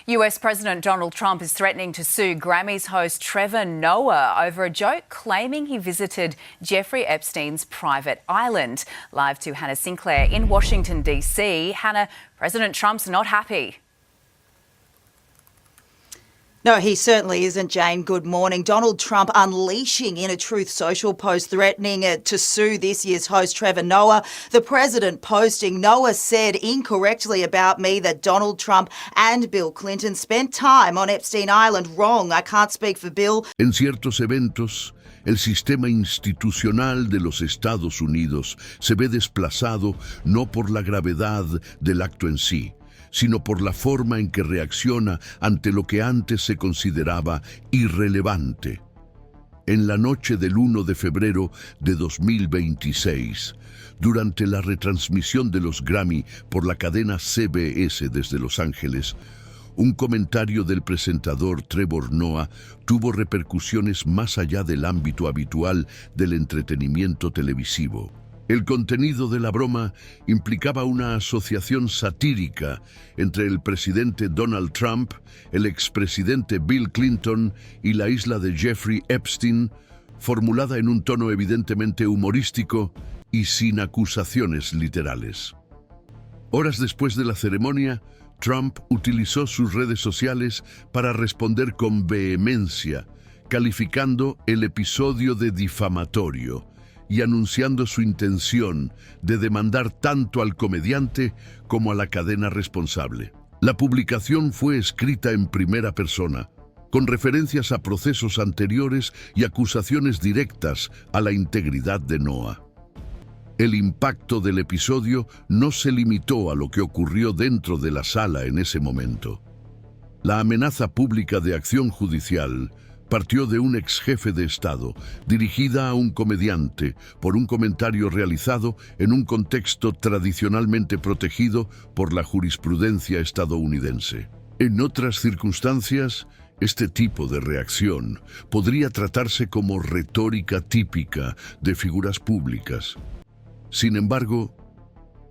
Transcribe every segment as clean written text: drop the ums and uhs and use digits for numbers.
US President Donald Trump is threatening to sue Grammys host Trevor Noah over a joke claiming he visited Jeffrey Epstein's private island. Live to Hannah Sinclair in Washington, D.C. Hannah, President Trump's not happy. No, he certainly isn't, Jane. Good morning. Donald Trump unleashing in a Truth Social post threatening to sue this year's host Trevor Noah. The president posting, Noah said incorrectly about me that Donald Trump and Bill Clinton spent time on Epstein Island. Wrong. I can't speak for Bill. En ciertos eventos, el sistema institucional de los Estados Unidos se ve desplazado no por la gravedad del acto en sí, sino por la forma en que reacciona ante lo que antes se consideraba irrelevante. En la noche del 1 de febrero de 2026, durante la retransmisión de los Grammy por la cadena CBS desde Los Ángeles, un comentario del presentador Trevor Noah tuvo repercusiones más allá del ámbito habitual del entretenimiento televisivo. El contenido de la broma implicaba una asociación satírica entre el presidente Donald Trump, el expresidente Bill Clinton y la isla de Jeffrey Epstein, formulada en un tono evidentemente humorístico y sin acusaciones literales. Horas después de la ceremonia, Trump utilizó sus redes sociales para responder con vehemencia, calificando el episodio de difamatorio y anunciando su intención de demandar tanto al comediante como a la cadena responsable. La publicación fue escrita en primera persona, con referencias a procesos anteriores y acusaciones directas a la integridad de Noah. El impacto del episodio no se limitó a lo que ocurrió dentro de la sala en ese momento. La amenaza pública de acción judicial partió de un ex jefe de Estado, dirigida a un comediante por un comentario realizado en un contexto tradicionalmente protegido por la jurisprudencia estadounidense. En otras circunstancias, este tipo de reacción podría tratarse como retórica típica de figuras públicas. Sin embargo,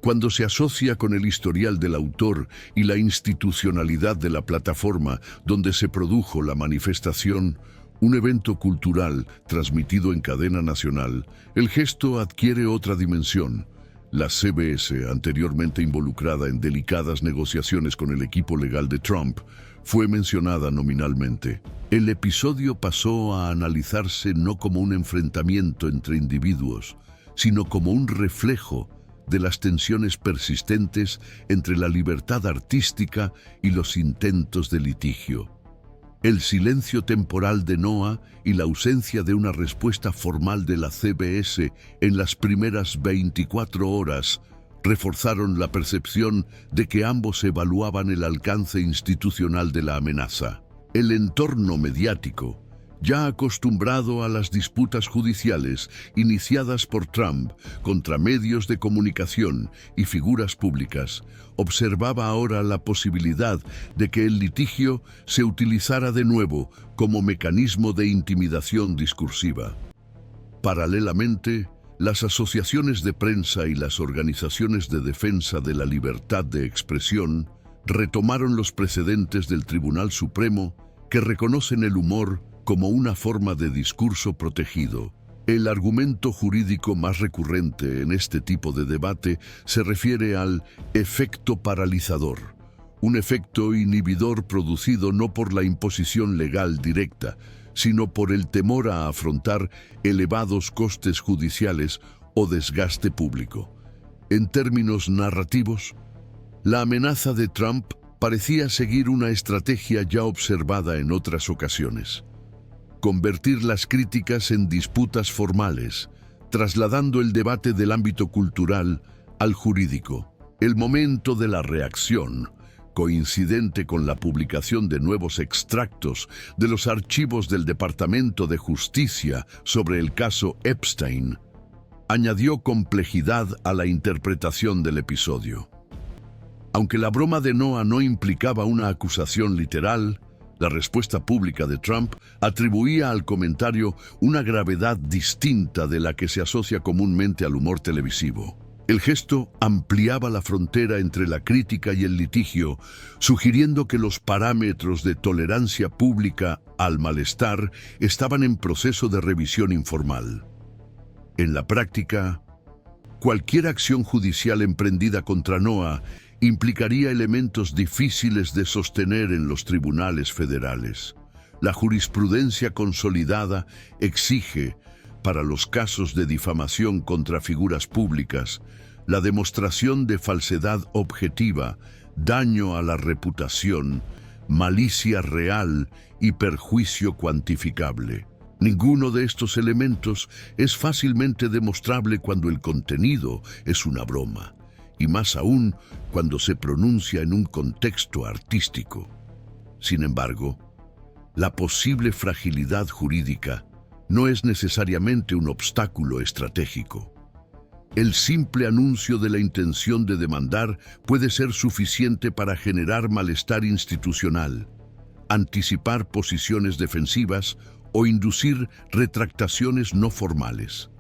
cuando se asocia con el historial del autor y la institucionalidad de la plataforma donde se produjo la manifestación, un evento cultural transmitido en cadena nacional, el gesto adquiere otra dimensión. La CBS, anteriormente involucrada en delicadas negociaciones con el equipo legal de Trump, fue mencionada nominalmente. El episodio pasó a analizarse no como un enfrentamiento entre individuos, sino como un reflejo de las tensiones persistentes entre la libertad artística y los intentos de litigio. El silencio temporal de Noah y la ausencia de una respuesta formal de la CBS en las primeras 24 horas reforzaron la percepción de que ambos evaluaban el alcance institucional de la amenaza. El entorno mediático, ya acostumbrado a las disputas judiciales iniciadas por Trump contra medios de comunicación y figuras públicas, observaba ahora la posibilidad de que el litigio se utilizara de nuevo como mecanismo de intimidación discursiva. Paralelamente, las asociaciones de prensa y las organizaciones de defensa de la libertad de expresión retomaron los precedentes del Tribunal Supremo que reconocen el humor como una forma de discurso protegido. El argumento jurídico más recurrente en este tipo de debate se refiere al efecto paralizador, un efecto inhibidor producido no por la imposición legal directa, sino por el temor a afrontar elevados costes judiciales o desgaste público. En términos narrativos, la amenaza de Trump parecía seguir una estrategia ya observada en otras ocasiones: convertir las críticas en disputas formales, trasladando el debate del ámbito cultural al jurídico. El momento de la reacción, coincidente con la publicación de nuevos extractos de los archivos del Departamento de Justicia sobre el caso Epstein, añadió complejidad a la interpretación del episodio. Aunque la broma de Noah no implicaba una acusación literal, la respuesta pública de Trump atribuía al comentario una gravedad distinta de la que se asocia comúnmente al humor televisivo. El gesto ampliaba la frontera entre la crítica y el litigio, sugiriendo que los parámetros de tolerancia pública al malestar estaban en proceso de revisión informal. En la práctica, cualquier acción judicial emprendida contra Noah implicaría elementos difíciles de sostener en los tribunales federales. La jurisprudencia consolidada exige, para los casos de difamación contra figuras públicas, la demostración de falsedad objetiva, daño a la reputación, malicia real y perjuicio cuantificable. Ninguno de estos elementos es fácilmente demostrable cuando el contenido es una broma, y más aún cuando se pronuncia en un contexto artístico. Sin embargo, la posible fragilidad jurídica no es necesariamente un obstáculo estratégico. El simple anuncio de la intención de demandar puede ser suficiente para generar malestar institucional, anticipar posiciones defensivas o inducir retractaciones no formales.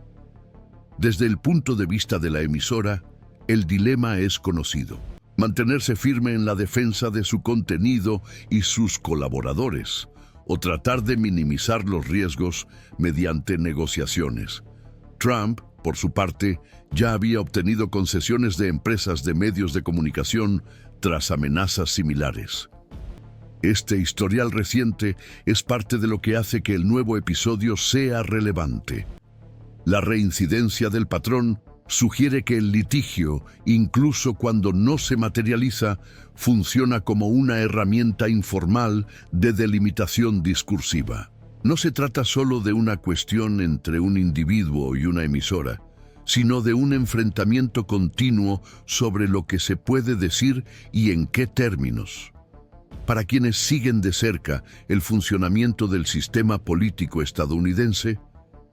Desde el punto de vista de la emisora, el dilema es conocido: mantenerse firme en la defensa de su contenido y sus colaboradores, o tratar de minimizar los riesgos mediante negociaciones. Trump, por su parte, ya había obtenido concesiones de empresas de medios de comunicación tras amenazas similares. Este historial reciente es parte de lo que hace que el nuevo episodio sea relevante. La reincidencia del patrón sugiere que el litigio, incluso cuando no se materializa, funciona como una herramienta informal de delimitación discursiva. No se trata solo de una cuestión entre un individuo y una emisora, sino de un enfrentamiento continuo sobre lo que se puede decir y en qué términos. Para quienes siguen de cerca el funcionamiento del sistema político estadounidense,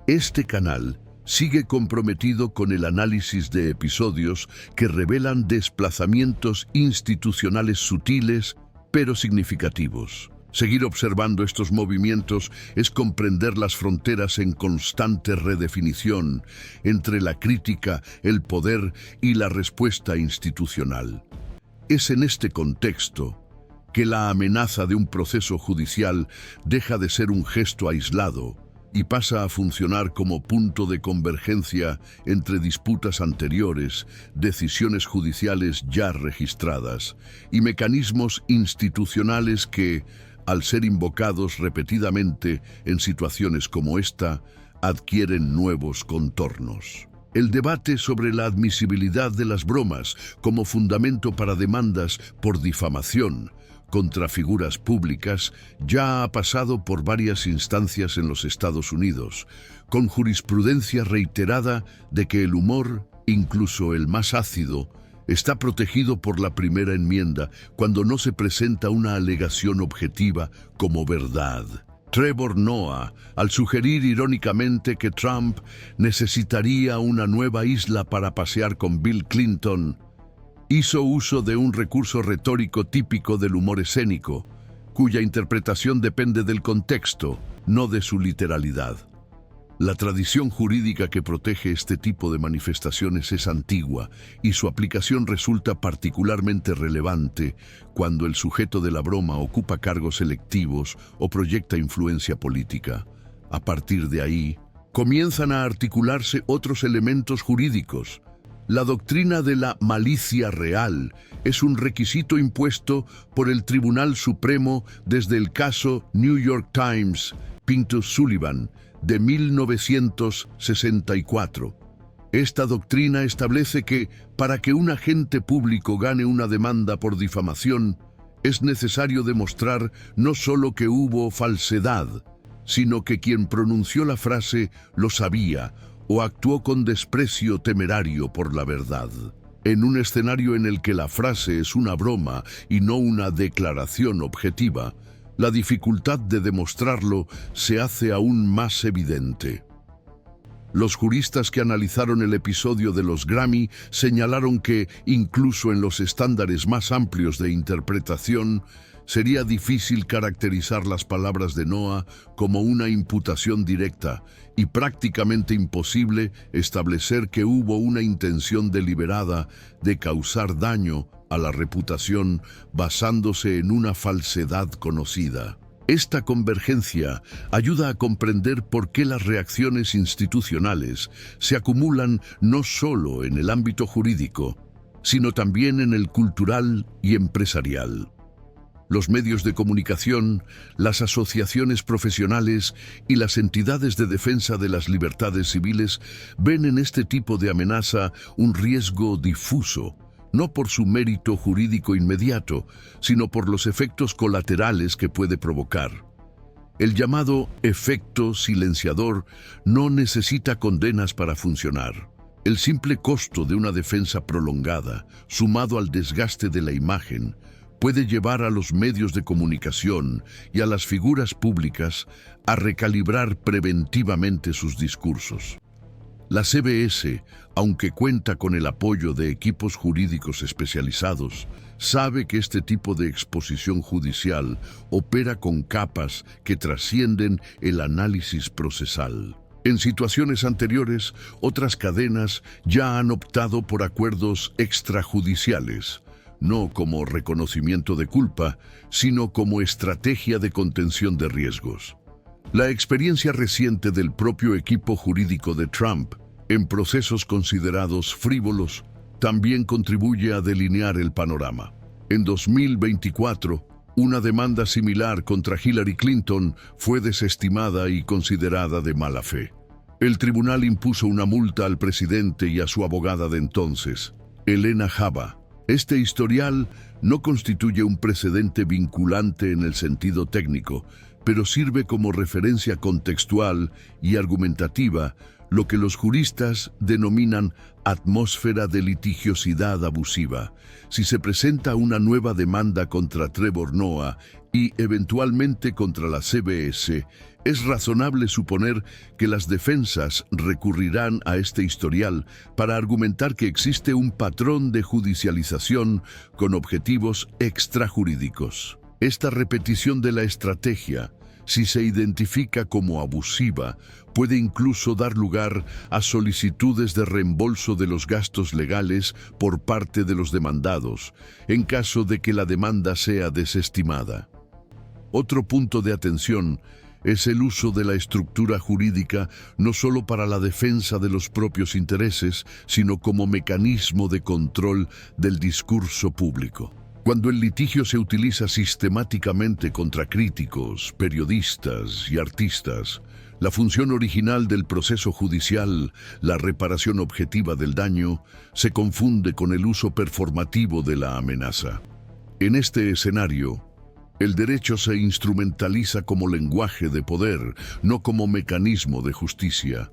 este canal sigue comprometido con el análisis de episodios que revelan desplazamientos institucionales sutiles pero significativos. Seguir observando estos movimientos es comprender las fronteras en constante redefinición entre la crítica, el poder y la respuesta institucional. Es en este contexto que la amenaza de un proceso judicial deja de ser un gesto aislado y pasa a funcionar como punto de convergencia entre disputas anteriores, decisiones judiciales ya registradas y mecanismos institucionales que, al ser invocados repetidamente en situaciones como esta, adquieren nuevos contornos. El debate sobre la admisibilidad de las bromas como fundamento para demandas por difamación contra figuras públicas ya ha pasado por varias instancias en los Estados Unidos, con jurisprudencia reiterada de que el humor, incluso el más ácido, está protegido por la primera enmienda cuando no se presenta una alegación objetiva como verdad. Trevor Noah, al sugerir irónicamente que Trump necesitaría una nueva isla para pasear con Bill Clinton, hizo uso de un recurso retórico típico del humor escénico, cuya interpretación depende del contexto, no de su literalidad. La tradición jurídica que protege este tipo de manifestaciones es antigua y su aplicación resulta particularmente relevante cuando el sujeto de la broma ocupa cargos electivos o proyecta influencia política. A partir de ahí, comienzan a articularse otros elementos jurídicos. La doctrina de la malicia real es un requisito impuesto por el Tribunal Supremo desde el caso New York Times Pintus Sullivan de 1964. Esta doctrina establece que, para que un agente público gane una demanda por difamación, es necesario demostrar no solo que hubo falsedad, sino que quien pronunció la frase lo sabía o actuó con desprecio temerario por la verdad. En un escenario en el que la frase es una broma y no una declaración objetiva, la dificultad de demostrarlo se hace aún más evidente. Los juristas que analizaron el episodio de los Grammy señalaron que, incluso en los estándares más amplios de interpretación, Sería difícil caracterizar las palabras de Noah como una imputación directa y prácticamente imposible establecer que hubo una intención deliberada de causar daño a la reputación basándose en una falsedad conocida. Esta convergencia ayuda a comprender por qué las reacciones institucionales se acumulan no solo en el ámbito jurídico, sino también en el cultural y empresarial. Los medios de comunicación, las asociaciones profesionales y las entidades de defensa de las libertades civiles ven en este tipo de amenaza un riesgo difuso, no por su mérito jurídico inmediato, sino por los efectos colaterales que puede provocar. El llamado efecto silenciador no necesita condenas para funcionar. El simple costo de una defensa prolongada, sumado al desgaste de la imagen, puede llevar a los medios de comunicación y a las figuras públicas a recalibrar preventivamente sus discursos. La CBS, aunque cuenta con el apoyo de equipos jurídicos especializados, sabe que este tipo de exposición judicial opera con capas que trascienden el análisis procesal. En situaciones anteriores, otras cadenas ya han optado por acuerdos extrajudiciales, no como reconocimiento de culpa, sino como estrategia de contención de riesgos. La experiencia reciente del propio equipo jurídico de Trump en procesos considerados frívolos también contribuye a delinear el panorama. En 2024, una demanda similar contra Hillary Clinton fue desestimada y considerada de mala fe. El tribunal impuso una multa al presidente y a su abogada de entonces, Elena Java. Este historial no constituye un precedente vinculante en el sentido técnico, pero sirve como referencia contextual y argumentativa, lo que los juristas denominan atmósfera de litigiosidad abusiva. Si se presenta una nueva demanda contra Trevor Noah y eventualmente contra la CBS, es razonable suponer que las defensas recurrirán a este historial para argumentar que existe un patrón de judicialización con objetivos extrajurídicos. Esta repetición de la estrategia, si se identifica como abusiva, puede incluso dar lugar a solicitudes de reembolso de los gastos legales por parte de los demandados, en caso de que la demanda sea desestimada. Otro punto de atención es el uso de la estructura jurídica no solo para la defensa de los propios intereses, sino como mecanismo de control del discurso público. Cuando el litigio se utiliza sistemáticamente contra críticos, periodistas y artistas, la función original del proceso judicial, la reparación objetiva del daño, se confunde con el uso performativo de la amenaza. En este escenario, el derecho se instrumentaliza como lenguaje de poder, no como mecanismo de justicia,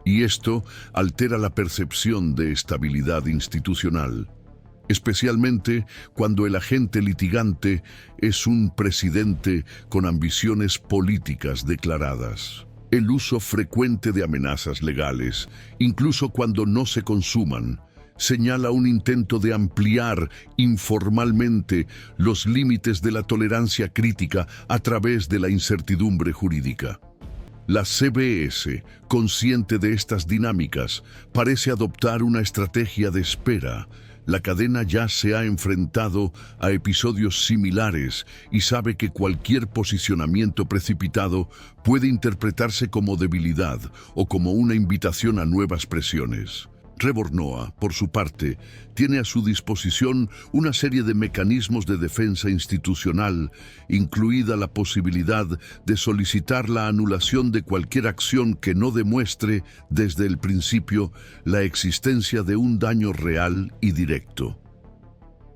y esto altera la percepción de estabilidad institucional, especialmente cuando el agente litigante es un presidente con ambiciones políticas declaradas. El uso frecuente de amenazas legales, incluso cuando no se consuman, señala un intento de ampliar informalmente los límites de la tolerancia crítica a través de la incertidumbre jurídica. La CBS, consciente de estas dinámicas, parece adoptar una estrategia de espera. La cadena ya se ha enfrentado a episodios similares y sabe que cualquier posicionamiento precipitado puede interpretarse como debilidad o como una invitación a nuevas presiones. Trevor Noah, por su parte, tiene a su disposición una serie de mecanismos de defensa institucional, incluida la posibilidad de solicitar la anulación de cualquier acción que no demuestre desde el principio la existencia de un daño real y directo.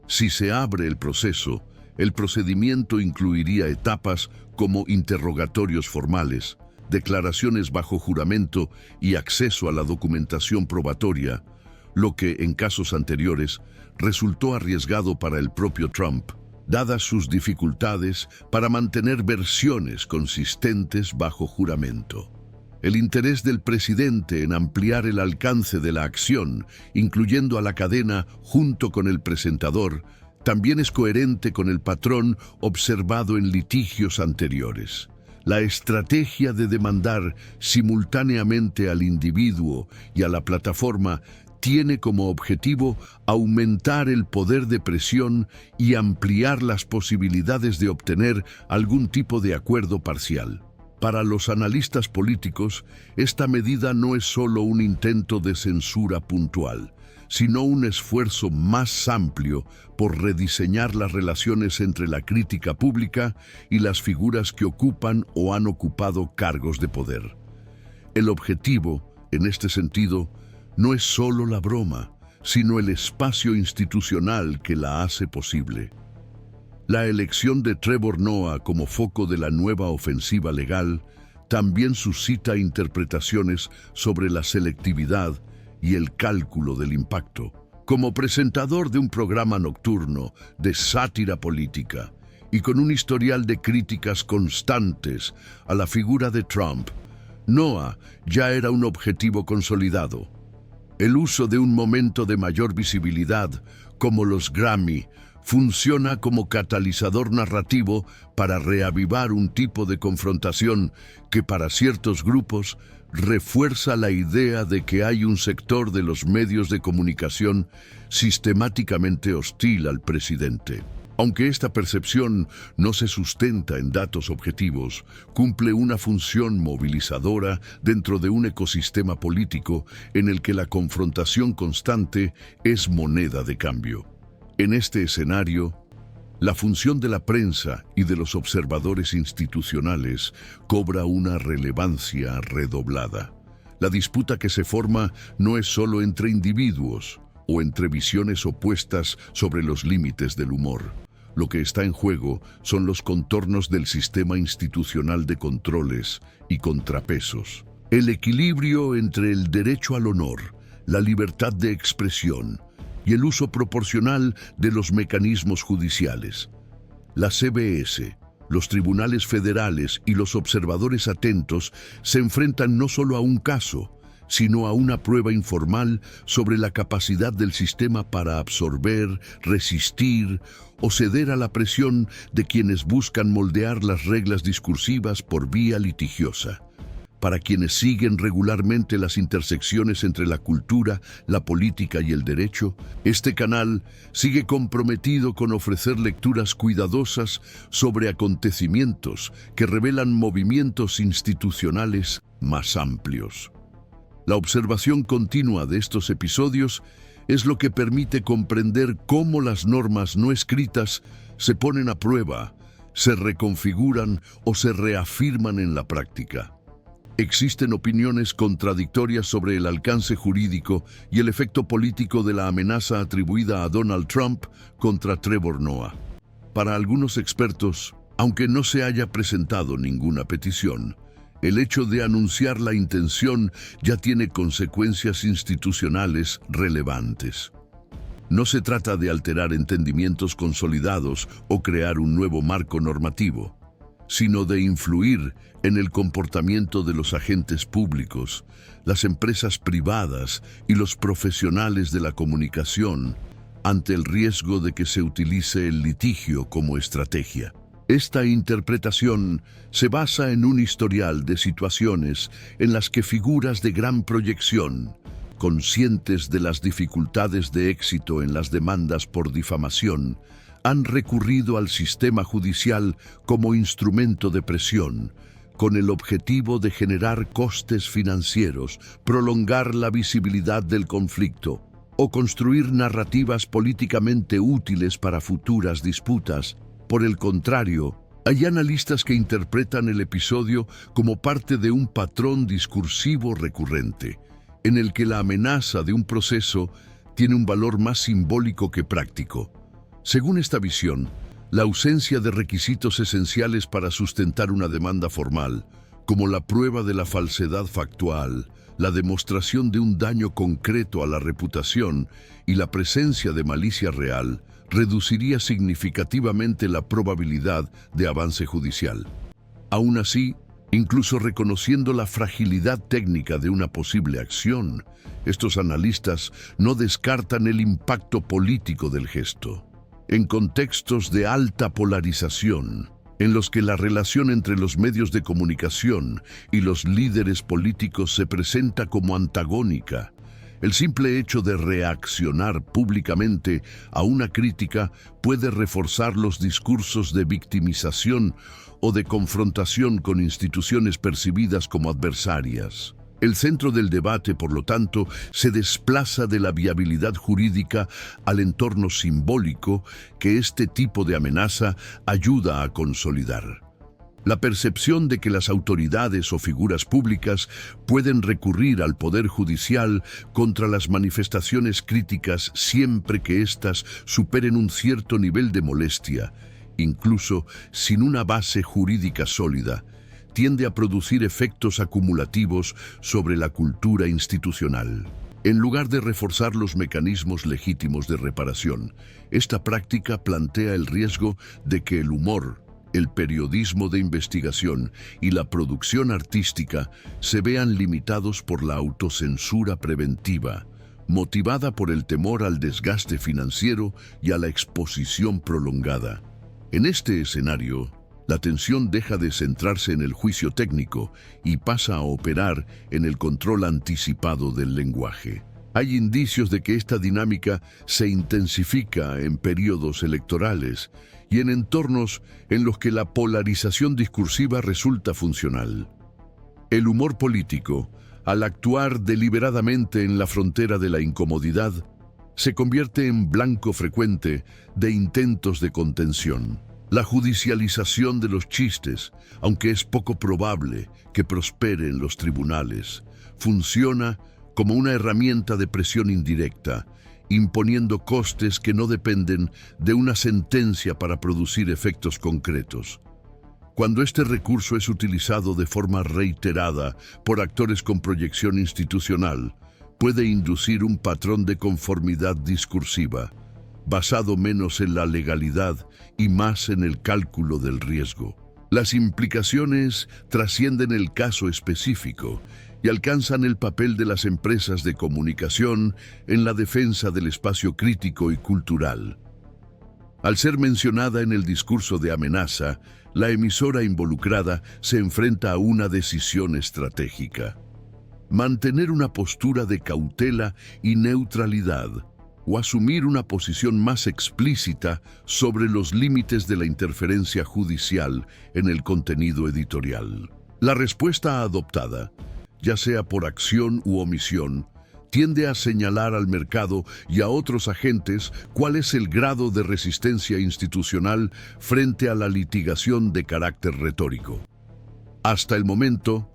Si se abre el proceso, el procedimiento incluiría etapas como interrogatorios formales, declaraciones bajo juramento y acceso a la documentación probatoria, lo que en casos anteriores resultó arriesgado para el propio Trump, dadas sus dificultades para mantener versiones consistentes bajo juramento. El interés del presidente en ampliar el alcance de la acción, incluyendo a la cadena junto con el presentador, También es coherente con el patrón observado en litigios anteriores. La estrategia de demandar simultáneamente al individuo y a la plataforma tiene como objetivo aumentar el poder de presión y ampliar las posibilidades de obtener algún tipo de acuerdo parcial. Para los analistas políticos, esta medida no es solo un intento de censura puntual, sino un esfuerzo más amplio por rediseñar las relaciones entre la crítica pública y las figuras que ocupan o han ocupado cargos de poder. El objetivo, en este sentido, no es solo la broma, sino el espacio institucional que la hace posible. La elección de Trevor Noah como foco de la nueva ofensiva legal también suscita interpretaciones sobre la selectividad y el cálculo del impacto. Como presentador de un programa nocturno de sátira política y con un historial de críticas constantes a la figura de Trump, Noah ya era un objetivo consolidado. El uso de un momento de mayor visibilidad, como los Grammy, funciona como catalizador narrativo para reavivar un tipo de confrontación que para ciertos grupos refuerza la idea de que hay un sector de los medios de comunicación sistemáticamente hostil al presidente. Aunque esta percepción no se sustenta en datos objetivos, cumple una función movilizadora dentro de un ecosistema político en el que la confrontación constante es moneda de cambio. En este escenario, la función de la prensa y de los observadores institucionales cobra una relevancia redoblada. La disputa que se forma no es solo entre individuos o entre visiones opuestas sobre los límites del humor. Lo que está en juego son los contornos del sistema institucional de controles y contrapesos. El equilibrio entre el derecho al honor, la libertad de expresión y el uso proporcional de los mecanismos judiciales. La CBS, los tribunales federales y los observadores atentos se enfrentan no solo a un caso, sino a una prueba informal sobre la capacidad del sistema para absorber, resistir o ceder a la presión de quienes buscan moldear las reglas discursivas por vía litigiosa. Para quienes siguen regularmente las intersecciones entre la cultura, la política y el derecho, este canal sigue comprometido con ofrecer lecturas cuidadosas sobre acontecimientos que revelan movimientos institucionales más amplios. La observación continua de estos episodios es lo que permite comprender cómo las normas no escritas se ponen a prueba, se reconfiguran o se reafirman en la práctica. Existen opiniones contradictorias sobre el alcance jurídico y el efecto político de la amenaza atribuida a Donald Trump contra Trevor Noah. Para algunos expertos, aunque no se haya presentado ninguna petición, el hecho de anunciar la intención ya tiene consecuencias institucionales relevantes. No se trata de alterar entendimientos consolidados o crear un nuevo marco normativo, sino de influir en el comportamiento de los agentes públicos, las empresas privadas y los profesionales de la comunicación ante el riesgo de que se utilice el litigio como estrategia. Esta interpretación se basa en un historial de situaciones en las que figuras de gran proyección, conscientes de las dificultades de éxito en las demandas por difamación, han recurrido al sistema judicial como instrumento de presión, con el objetivo de generar costes financieros, prolongar la visibilidad del conflicto o construir narrativas políticamente útiles para futuras disputas. Por el contrario, hay analistas que interpretan el episodio como parte de un patrón discursivo recurrente, en el que la amenaza de un proceso tiene un valor más simbólico que práctico. Según esta visión, la ausencia de requisitos esenciales para sustentar una demanda formal, como la prueba de la falsedad factual, la demostración de un daño concreto a la reputación y la presencia de malicia real, reduciría significativamente la probabilidad de avance judicial. Aún así, incluso reconociendo la fragilidad técnica de una posible acción, estos analistas no descartan el impacto político del gesto. En contextos de alta polarización, en los que la relación entre los medios de comunicación y los líderes políticos se presenta como antagónica, el simple hecho de reaccionar públicamente a una crítica puede reforzar los discursos de victimización o de confrontación con instituciones percibidas como adversarias. El centro del debate, por lo tanto, se desplaza de la viabilidad jurídica al entorno simbólico que este tipo de amenaza ayuda a consolidar. La percepción de que las autoridades o figuras públicas pueden recurrir al Poder Judicial contra las manifestaciones críticas siempre que éstas superen un cierto nivel de molestia, incluso sin una base jurídica sólida, tiende a producir efectos acumulativos sobre la cultura institucional. En lugar de reforzar los mecanismos legítimos de reparación, esta práctica plantea el riesgo de que el humor, el periodismo de investigación y la producción artística se vean limitados por la autocensura preventiva, motivada por el temor al desgaste financiero y a la exposición prolongada. En este escenario, la atención deja de centrarse en el juicio técnico y pasa a operar en el control anticipado del lenguaje. Hay indicios de que esta dinámica se intensifica en periodos electorales y en entornos en los que la polarización discursiva resulta funcional. El humor político, al actuar deliberadamente en la frontera de la incomodidad, se convierte en blanco frecuente de intentos de contención. La judicialización de los chistes, aunque es poco probable que prospere en los tribunales, funciona como una herramienta de presión indirecta, imponiendo costes que no dependen de una sentencia para producir efectos concretos. Cuando este recurso es utilizado de forma reiterada por actores con proyección institucional, puede inducir un patrón de conformidad discursiva, basado menos en la legalidad y más en el cálculo del riesgo. Las implicaciones trascienden el caso específico y alcanzan el papel de las empresas de comunicación en la defensa del espacio crítico y cultural. Al ser mencionada en el discurso de amenaza, la emisora involucrada se enfrenta a una decisión estratégica: mantener una postura de cautela y neutralidad, o asumir una posición más explícita sobre los límites de la interferencia judicial en el contenido editorial. La respuesta adoptada, ya sea por acción u omisión, tiende a señalar al mercado y a otros agentes cuál es el grado de resistencia institucional frente a la litigación de carácter retórico. Hasta el momento,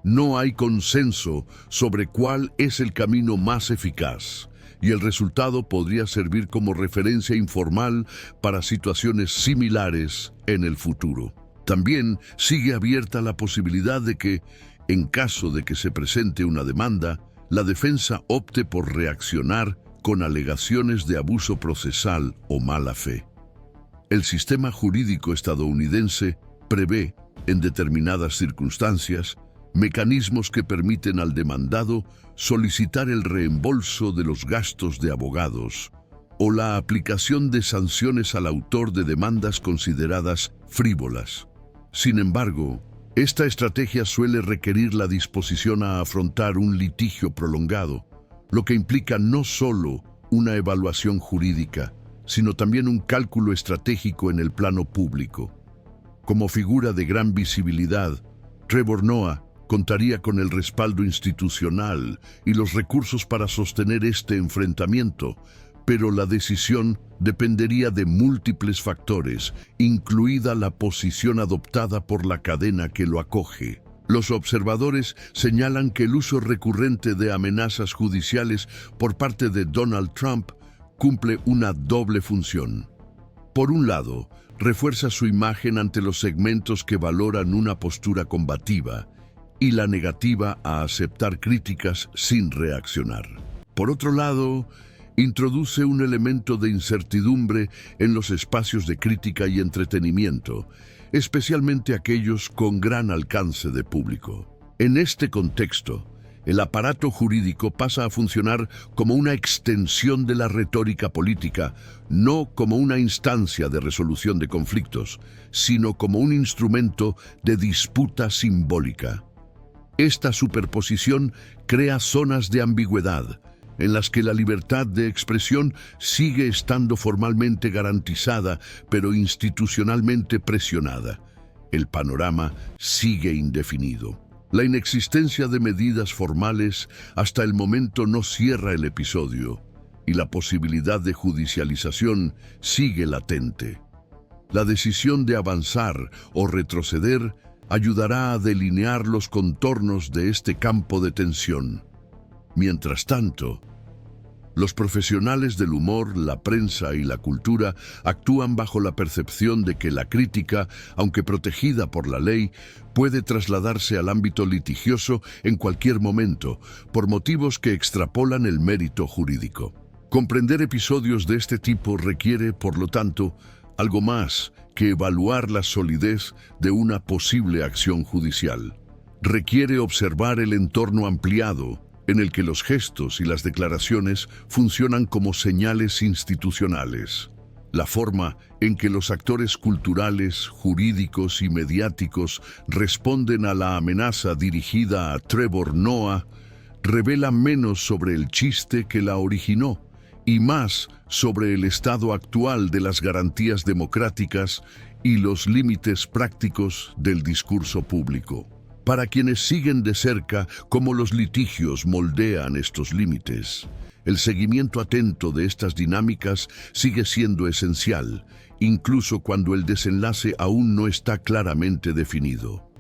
no hay consenso sobre cuál es el camino más eficaz, y el resultado podría servir como referencia informal para situaciones similares en el futuro. También sigue abierta la posibilidad de que, en caso de que se presente una demanda, la defensa opte por reaccionar con alegaciones de abuso procesal o mala fe. El sistema jurídico estadounidense prevé, en determinadas circunstancias, mecanismos que permiten al demandado solicitar el reembolso de los gastos de abogados o la aplicación de sanciones al autor de demandas consideradas frívolas. Sin embargo, esta estrategia suele requerir la disposición a afrontar un litigio prolongado, lo que implica no solo una evaluación jurídica, sino también un cálculo estratégico en el plano público. Como figura de gran visibilidad, Trevor Noah contaría con el respaldo institucional y los recursos para sostener este enfrentamiento, pero la decisión dependería de múltiples factores, incluida la posición adoptada por la cadena que lo acoge. Los observadores señalan que el uso recurrente de amenazas judiciales por parte de Donald Trump cumple una doble función. Por un lado, refuerza su imagen ante los segmentos que valoran una postura combativa y la negativa a aceptar críticas sin reaccionar. Por otro lado, introduce un elemento de incertidumbre en los espacios de crítica y entretenimiento, especialmente aquellos con gran alcance de público. En este contexto, El aparato jurídico pasa a funcionar como una extensión de la retórica política, no como una instancia de resolución de conflictos, sino como un instrumento de disputa simbólica. Esta superposición crea zonas de ambigüedad, en las que la libertad de expresión sigue estando formalmente garantizada, pero institucionalmente presionada. El panorama sigue indefinido. La inexistencia de medidas formales hasta el momento no cierra el episodio, y la posibilidad de judicialización sigue latente. La decisión de avanzar o retroceder ayudará a delinear los contornos de este campo de tensión. Mientras tanto, los profesionales del humor, la prensa y la cultura actúan bajo la percepción de que la crítica, aunque protegida por la ley, puede trasladarse al ámbito litigioso en cualquier momento, por motivos que extrapolan el mérito jurídico. Comprender episodios de este tipo requiere, por lo tanto, algo más que evaluar la solidez de una posible acción judicial. Requiere observar el entorno ampliado, en el que los gestos y las declaraciones funcionan como señales institucionales. La forma en que los actores culturales, jurídicos y mediáticos responden a la amenaza dirigida a Trevor Noah revela menos sobre el chiste que la originó y más sobre el estado actual de las garantías democráticas y los límites prácticos del discurso público. Para quienes siguen de cerca cómo los litigios moldean estos límites, el seguimiento atento de estas dinámicas sigue siendo esencial, incluso cuando el desenlace aún no está claramente definido.